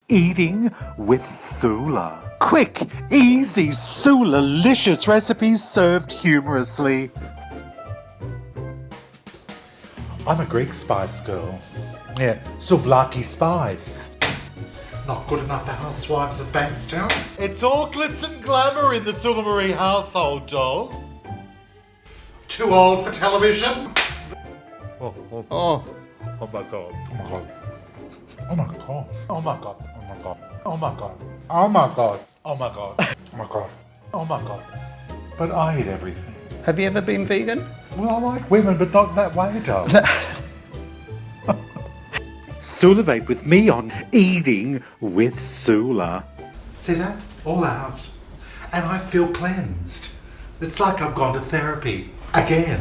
Eating with Soula. Quick, easy, Soula-licious recipes served humorously. I'm a Greek spice girl. Yeah, souvlaki spice. Not good enough for housewives of Bankstown. It's all glitz and glamour in the Soula Marie household, doll. Too old for television. Oh my god. Oh my god. Oh my god. Oh my god. Oh my god. Oh my god. Oh my god. Oh my god. Oh my god. Oh my god. But I eat everything. Have you ever been vegan? Well, I like women, but not that way, doll. Soulivate with me on Eating with Soula. See that? All out. And I feel cleansed. It's like I've gone to therapy again.